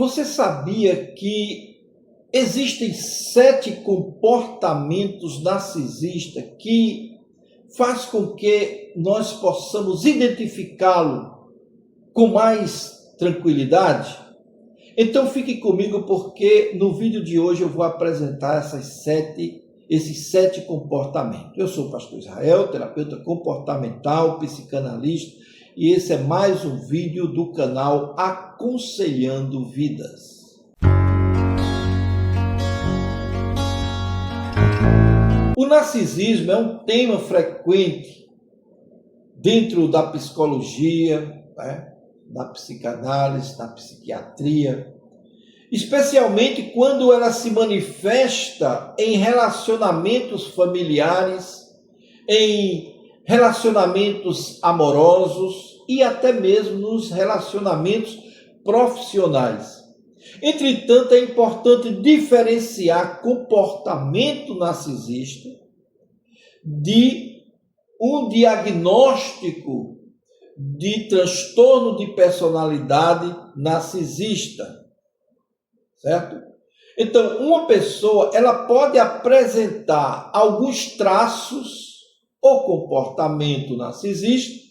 Você sabia que existem 7 comportamentos narcisistas que faz com que nós possamos identificá-lo com mais tranquilidade? Então fique comigo, porque no vídeo de hoje eu vou apresentar esses sete comportamentos. Eu sou o pastor Israel, terapeuta comportamental, psicanalista, e esse é mais um vídeo do canal Aconselhando Vidas. O narcisismo é um tema frequente dentro da psicologia, da psicanálise, da psiquiatria, especialmente quando ela se manifesta em relacionamentos familiares, em relacionamentos amorosos e até mesmo nos relacionamentos profissionais. Entretanto, é importante diferenciar comportamento narcisista de um diagnóstico de transtorno de personalidade narcisista, certo? Então, uma pessoa, ela pode apresentar alguns traços ou comportamento narcisista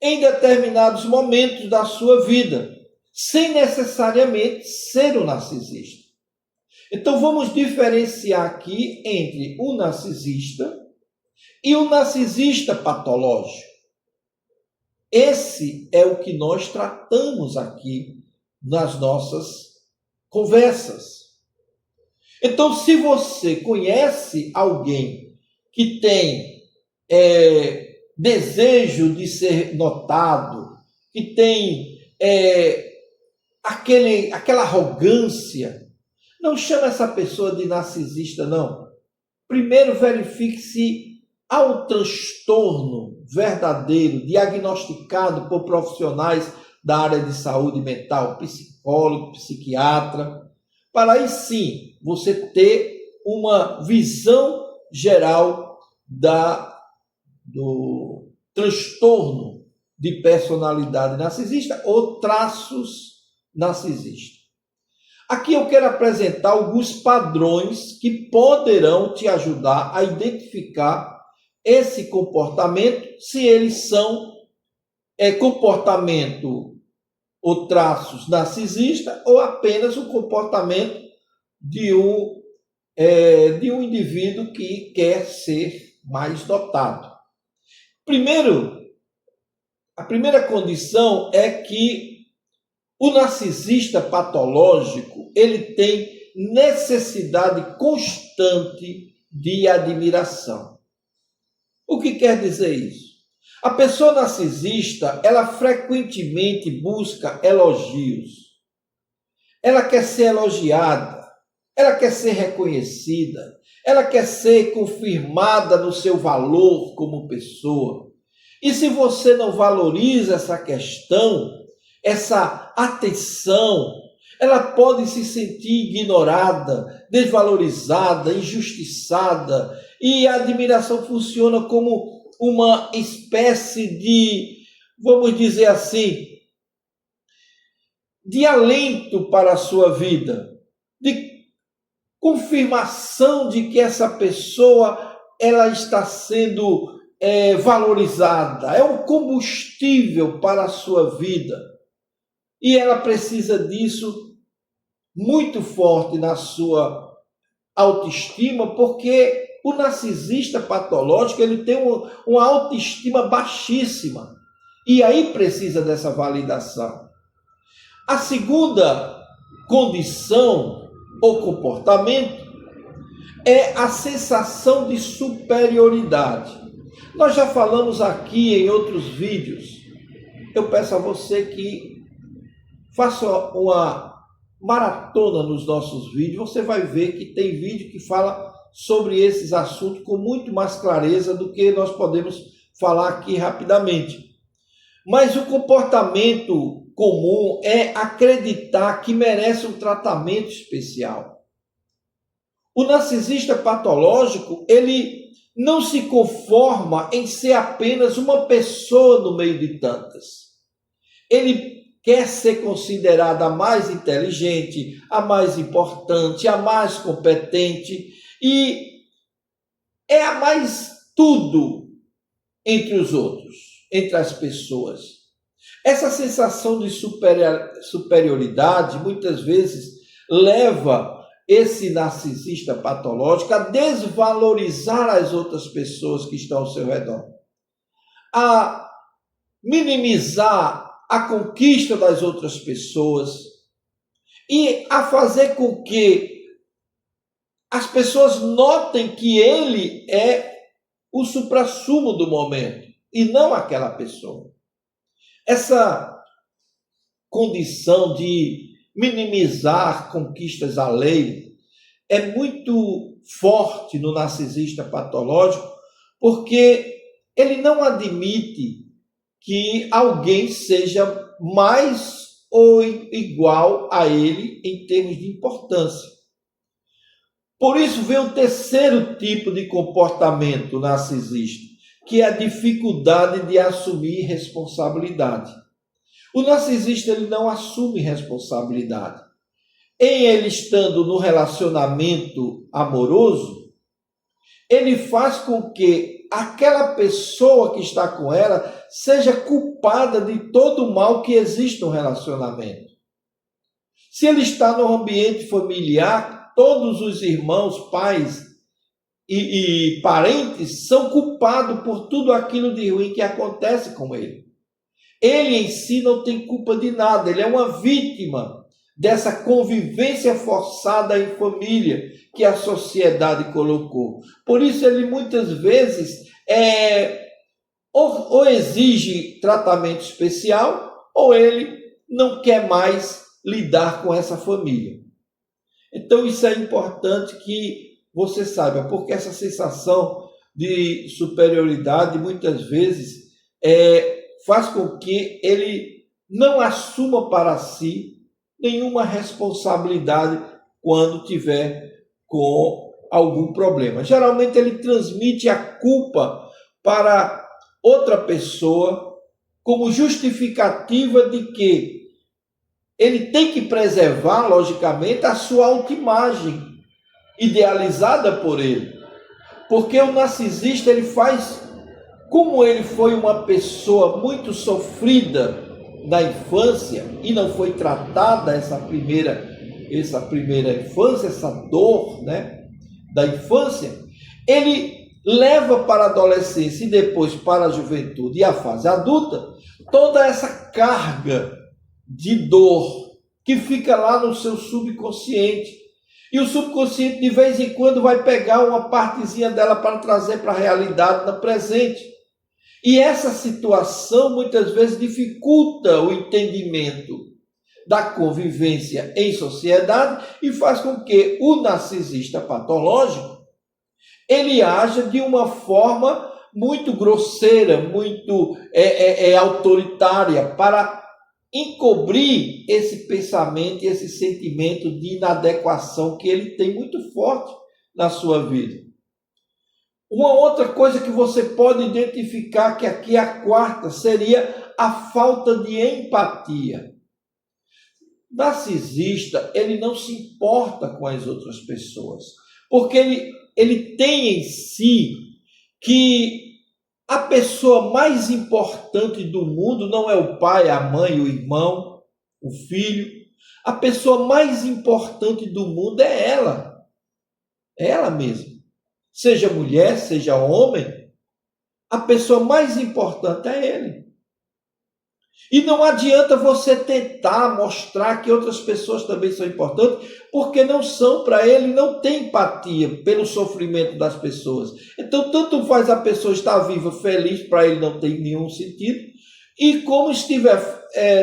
em determinados momentos da sua vida, sem necessariamente ser um narcisista. Então, vamos diferenciar aqui entre o narcisista e o narcisista patológico. Esse é o que nós tratamos aqui nas nossas conversas. Então, se você conhece alguém que tem desejo de ser notado, que tem aquela arrogância, não chama essa pessoa de narcisista, não. Primeiro verifique se há um transtorno verdadeiro, diagnosticado por profissionais da área de saúde mental, psicólogo, psiquiatra, para aí sim você ter uma visão geral do transtorno de personalidade narcisista ou traços narcisistas. Aqui eu quero apresentar alguns padrões que poderão te ajudar a identificar esse comportamento, se eles são comportamento ou traços narcisistas ou apenas o comportamento de um indivíduo que quer ser mais notado. Primeiro, a primeira condição é que o narcisista patológico, ele tem necessidade constante de admiração. O que quer dizer isso? A pessoa narcisista, ela frequentemente busca elogios. Ela quer ser elogiada, ela quer ser reconhecida, ela quer ser confirmada no seu valor como pessoa. E se você não valoriza essa questão, essa atenção, ela pode se sentir ignorada, desvalorizada, injustiçada, e a admiração funciona como uma espécie de, vamos dizer assim, de alento para a sua vida, de confirmação de que essa pessoa ela está sendo valorizada, é um combustível para a sua vida. E ela precisa disso muito forte na sua autoestima, porque o narcisista patológico, ele tem uma autoestima baixíssima. E aí precisa dessa validação. A segunda condição ou comportamento é a sensação de superioridade. Nós já falamos aqui em outros vídeos. Eu peço a você que faça uma maratona nos nossos vídeos. Você vai ver que tem vídeo que fala sobre esses assuntos com muito mais clareza do que nós podemos falar aqui rapidamente. Mas o comportamento comum é acreditar que merece um tratamento especial. O narcisista patológico, ele não se conforma em ser apenas uma pessoa no meio de tantas. Ele quer ser considerada a mais inteligente, a mais importante, a mais competente e é a mais tudo entre os outros, entre as pessoas. Essa sensação de superioridade muitas vezes leva esse narcisista patológico a desvalorizar as outras pessoas que estão ao seu redor, a minimizar a conquista das outras pessoas e a fazer com que as pessoas notem que ele é o suprassumo do momento e não aquela pessoa. Essa condição de minimizar conquistas alheias é muito forte no narcisista patológico, porque ele não admite que alguém seja mais ou igual a ele em termos de importância. Por isso vem o terceiro tipo de comportamento narcisista, que é a dificuldade de assumir responsabilidade. O narcisista ele não assume responsabilidade. Em ele estando no relacionamento amoroso, ele faz com que aquela pessoa que está com ela seja culpada de todo o mal que existe no relacionamento. Se ele está no ambiente familiar, todos os irmãos, pais e parentes são culpados por tudo aquilo de ruim que acontece com ele. Ele em si não tem culpa de nada, ele é uma vítima dessa convivência forçada em família que a sociedade colocou. Por isso ele muitas vezes ou exige tratamento especial, ou ele não quer mais lidar com essa família. Então isso é importante que você saiba, porque essa sensação de superioridade muitas vezes faz com que ele não assuma para si nenhuma responsabilidade quando tiver com algum problema. Geralmente ele transmite a culpa para outra pessoa como justificativa de que ele tem que preservar, logicamente, a sua autoimagem idealizada por ele. Porque o narcisista, ele faz, como ele foi uma pessoa muito sofrida na infância e não foi tratada essa primeira infância, essa dor, né, da infância, ele leva para a adolescência e depois para a juventude e a fase adulta toda essa carga de dor que fica lá no seu subconsciente. E o subconsciente de vez em quando vai pegar uma partezinha dela para trazer para a realidade no presente. E essa situação muitas vezes dificulta o entendimento da convivência em sociedade e faz com que o narcisista patológico ele haja de uma forma muito grosseira, muito autoritária, para encobrir esse pensamento e esse sentimento de inadequação que ele tem muito forte na sua vida. Uma outra coisa que você pode identificar, que aqui é a quarta, seria a falta de empatia. O narcisista, ele não se importa com as outras pessoas, porque ele tem em si que a pessoa mais importante do mundo não é o pai, a mãe, o irmão, o filho. A pessoa mais importante do mundo é ela mesma. Seja mulher, seja homem, a pessoa mais importante é ele. E não adianta você tentar mostrar que outras pessoas também são importantes, porque não são para ele, não tem empatia pelo sofrimento das pessoas. Então, tanto faz a pessoa estar viva, feliz, para ele não tem nenhum sentido, e como estiver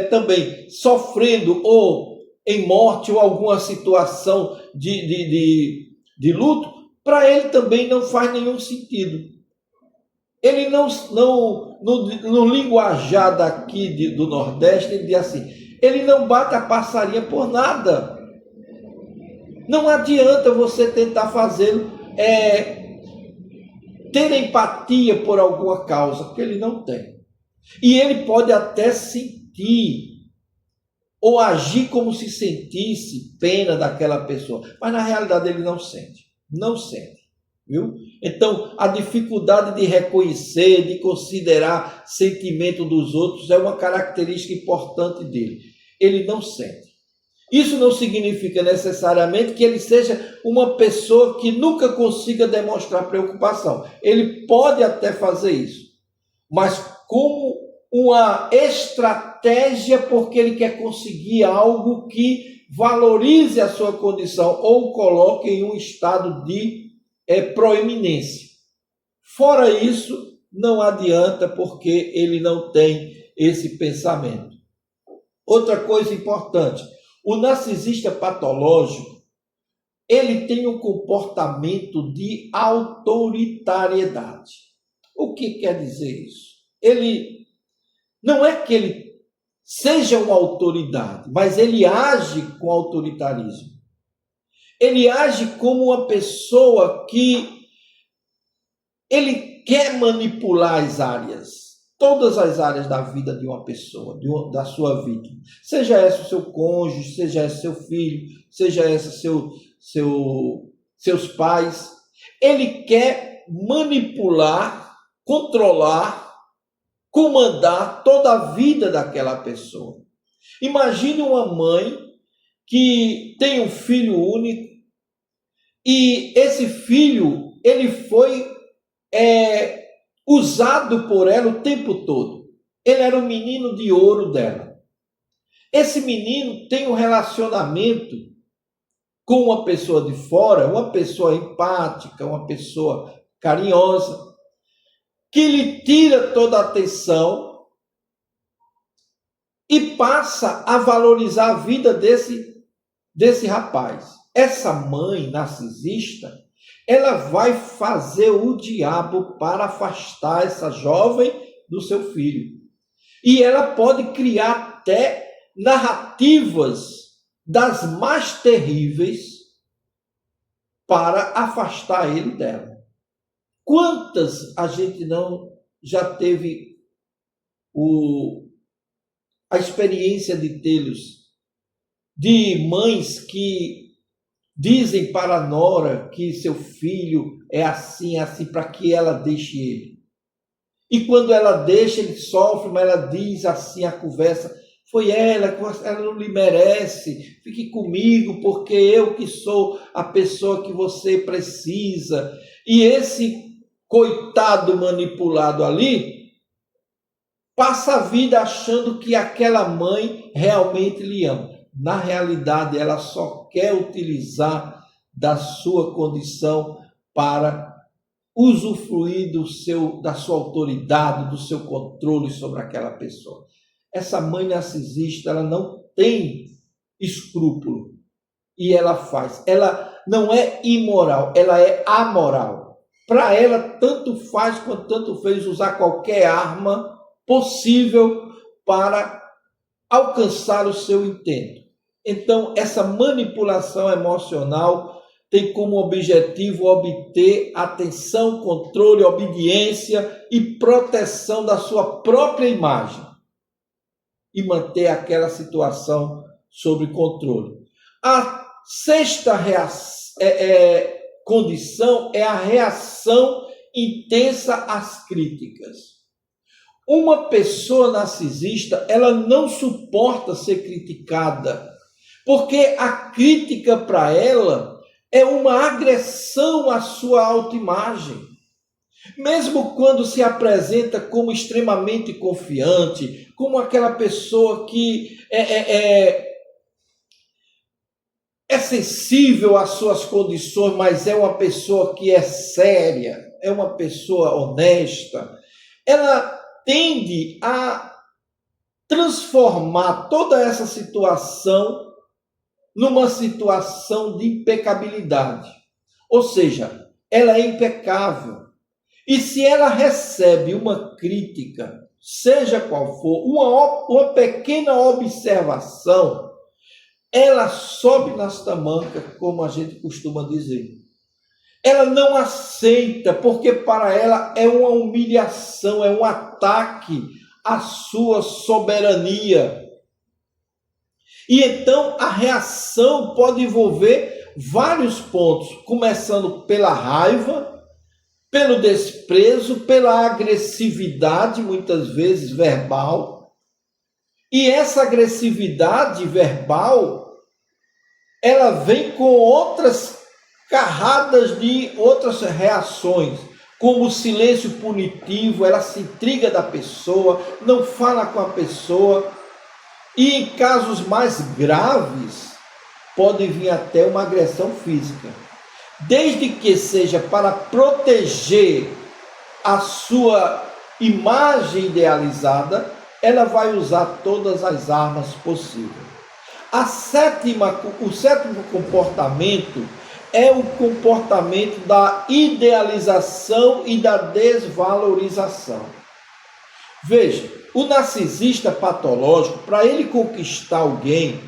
também sofrendo ou em morte ou alguma situação de luto, para ele também não faz nenhum sentido. Ele no linguajar daqui do Nordeste, ele diz assim, ele não bate a passarinha por nada. Não adianta você tentar fazê-lo ter empatia por alguma causa, porque ele não tem. E ele pode até sentir ou agir como se sentisse pena daquela pessoa, mas na realidade ele não sente, viu? Então, a dificuldade de reconhecer, de considerar sentimento dos outros é uma característica importante dele. Ele não sente. Isso não significa necessariamente que ele seja uma pessoa que nunca consiga demonstrar preocupação. Ele pode até fazer isso, mas como uma estratégia, porque ele quer conseguir algo que valorize a sua condição ou o coloque em um estado de proeminência. Fora isso, não adianta, porque ele não tem esse pensamento. Outra coisa importante, o narcisista patológico, ele tem um comportamento de autoritariedade. O que quer dizer isso? Ele não é que ele seja uma autoridade, mas ele age com autoritarismo. Ele age como uma pessoa que ele quer manipular as áreas, todas as áreas da vida de uma pessoa, da sua vida. Seja essa o seu cônjuge, seja esse seu filho, seja essa seus pais. Ele quer manipular, controlar, comandar toda a vida daquela pessoa. Imagine uma mãe que tem um filho único e esse filho, ele foi usado por ela o tempo todo. Ele era o menino de ouro dela. Esse menino tem um relacionamento com uma pessoa de fora, uma pessoa empática, uma pessoa carinhosa, que lhe tira toda a atenção e passa a valorizar a vida desse rapaz. Essa mãe narcisista, ela vai fazer o diabo para afastar essa jovem do seu filho. E ela pode criar até narrativas das mais terríveis para afastar ele dela. Quantas a gente não já teve a experiência de tê-los, de mães que dizem para a nora que seu filho é assim, para que ela deixe ele. E quando ela deixa, ele sofre, mas ela diz assim, a conversa, foi ela não lhe merece, fique comigo, porque eu que sou a pessoa que você precisa. E esse coitado manipulado ali passa a vida achando que aquela mãe realmente lhe ama. Na realidade, ela só quer utilizar da sua condição para usufruir da sua autoridade, do seu controle sobre aquela pessoa. Essa mãe narcisista, ela não tem escrúpulo e ela faz. Ela não é imoral, ela é amoral. Para ela, tanto faz quanto tanto fez usar qualquer arma possível para alcançar o seu intento. Então, essa manipulação emocional tem como objetivo obter atenção, controle, obediência e proteção da sua própria imagem e manter aquela situação sob controle. A sexta condição é a reação intensa às críticas. Uma pessoa narcisista, ela não suporta ser criticada, porque a crítica para ela é uma agressão à sua autoimagem. Mesmo quando se apresenta como extremamente confiante, como aquela pessoa que é sensível às suas condições, mas é uma pessoa que é séria, é uma pessoa honesta, ela tende a transformar toda essa situação numa situação de impecabilidade. Ou seja, ela é impecável. E se ela recebe uma crítica, seja qual for, uma pequena observação, ela sobe nas tamancas, como a gente costuma dizer. Ela não aceita, porque para ela é uma humilhação, é um ataque à sua soberania. E então a reação pode envolver vários pontos, começando pela raiva, pelo desprezo, pela agressividade, muitas vezes verbal. E essa agressividade verbal, ela vem com outras carradas de outras reações, como o silêncio punitivo, ela se intriga da pessoa, não fala com a pessoa. E em casos mais graves, pode vir até uma agressão física. Desde que seja para proteger a sua imagem idealizada, ela vai usar todas as armas possíveis. O sétimo comportamento é o comportamento da idealização e da desvalorização. Veja, o narcisista patológico, para ele conquistar alguém,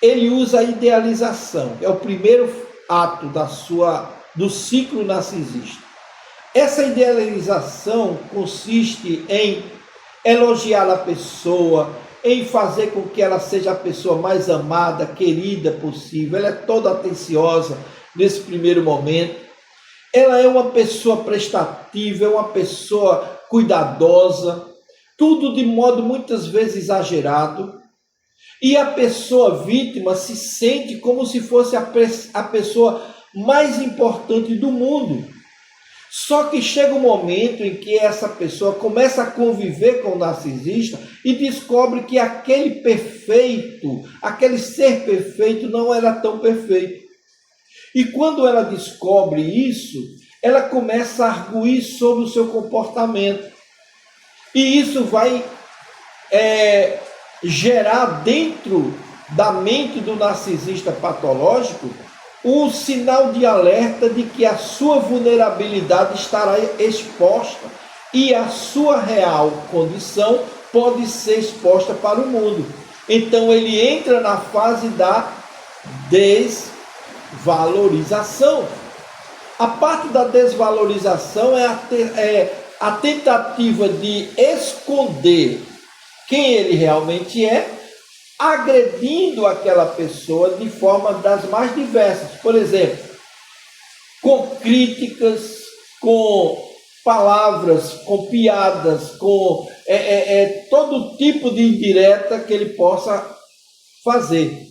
ele usa a idealização. É o primeiro ato do ciclo narcisista. Essa idealização consiste em elogiar a pessoa, em fazer com que ela seja a pessoa mais amada, querida possível. Ela é toda atenciosa nesse primeiro momento. Ela é uma pessoa prestativa, é uma pessoa cuidadosa, tudo de modo muitas vezes exagerado. E a pessoa vítima se sente como se fosse a pessoa mais importante do mundo. Só que chega um momento em que essa pessoa começa a conviver com o narcisista e descobre que aquele perfeito, aquele ser perfeito não era tão perfeito. E quando ela descobre isso, ela começa a arguir sobre o seu comportamento. E isso vai gerar dentro da mente do narcisista patológico um sinal de alerta de que a sua vulnerabilidade estará exposta e a sua real condição pode ser exposta para o mundo. Então ele entra na fase da desvalorização. A parte da desvalorização é a tentativa de esconder quem ele realmente é, agredindo aquela pessoa de forma das mais diversas. Por exemplo, com críticas, com palavras, com piadas, com todo tipo de indireta que ele possa fazer.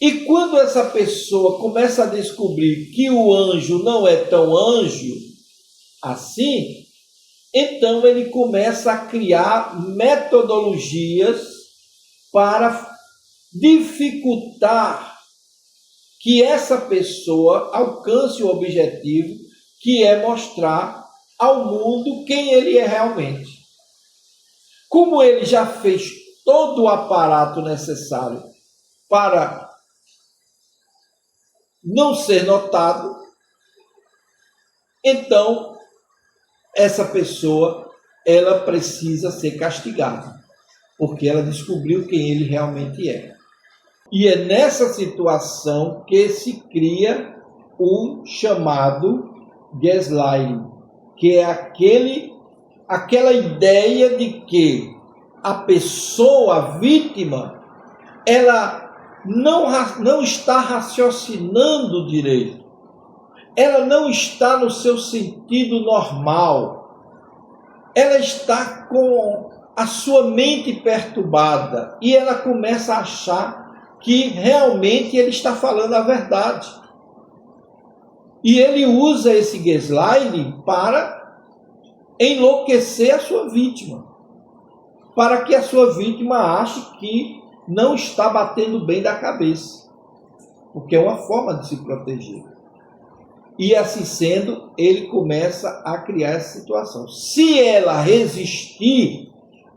E quando essa pessoa começa a descobrir que o anjo não é tão anjo assim, então ele começa a criar metodologias para dificultar que essa pessoa alcance o objetivo, que é mostrar ao mundo quem ele é realmente. Como ele já fez todo o aparato necessário para não ser notado, então essa pessoa ela precisa ser castigada, porque ela descobriu quem ele realmente é. E é nessa situação que se cria um chamado gaslighting, que é aquela ideia de que a pessoa, a vítima, ela não está raciocinando direito. Ela não está no seu sentido normal. Ela está com a sua mente perturbada e ela começa a achar que realmente ele está falando a verdade. E ele usa esse gaslighting para enlouquecer a sua vítima, para que a sua vítima ache que não está batendo bem da cabeça, porque é uma forma de se proteger. E assim sendo, ele começa a criar essa situação. Se ela resistir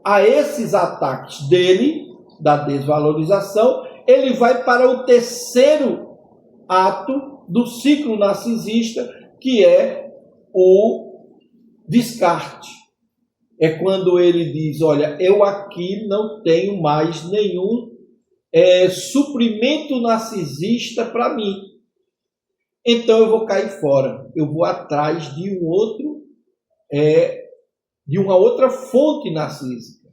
a esses ataques dele, da desvalorização, ele vai para o terceiro ato do ciclo narcisista, que é o descarte. É quando ele diz, olha, eu aqui não tenho mais nenhum suprimento narcisista para mim. Então eu vou cair fora. Eu vou atrás de de uma outra fonte narcísica.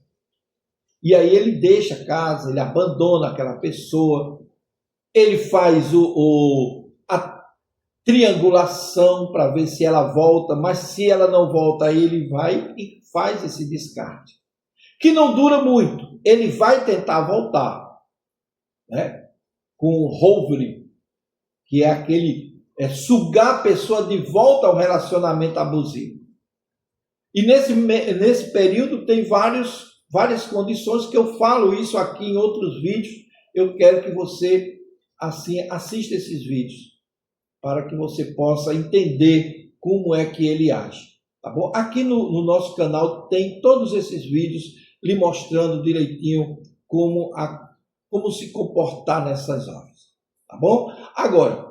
E aí ele deixa a casa, ele abandona aquela pessoa, ele faz a triangulação para ver se ela volta, mas se ela não volta, aí ele vai e faz esse descarte, que não dura muito. Ele vai tentar voltar, né? Com o hovering, que é aquele sugar a pessoa de volta ao relacionamento abusivo. E nesse período tem várias condições que eu falo isso aqui em outros vídeos. Eu quero que você assim assista esses vídeos para que você possa entender como é que ele age, tá bom? Aqui no nosso canal tem todos esses vídeos lhe mostrando direitinho como se comportar nessas horas, tá bom? Agora,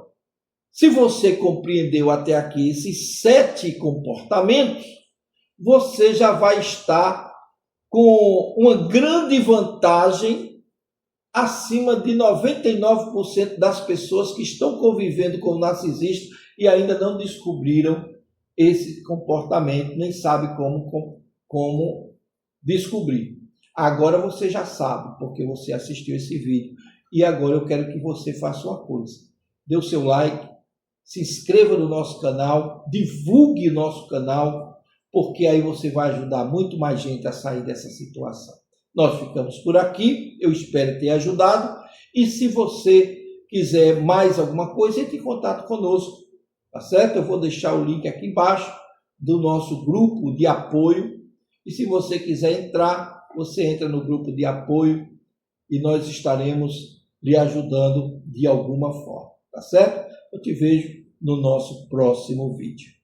se você compreendeu até aqui esses 7 comportamentos, você já vai estar com uma grande vantagem acima de 99% das pessoas que estão convivendo com o narcisista e ainda não descobriram esse comportamento, nem sabem como descobrir. Agora você já sabe, porque você assistiu esse vídeo. E agora eu quero que você faça uma coisa. Dê o seu like, se inscreva no nosso canal, divulgue o nosso canal, porque aí você vai ajudar muito mais gente a sair dessa situação. Nós ficamos por aqui, eu espero ter ajudado, e se você quiser mais alguma coisa, entre em contato conosco, tá certo? Eu vou deixar o link aqui embaixo do nosso grupo de apoio, e se você quiser entrar, você entra no grupo de apoio e nós estaremos lhe ajudando de alguma forma, tá certo? Eu te vejo no nosso próximo vídeo.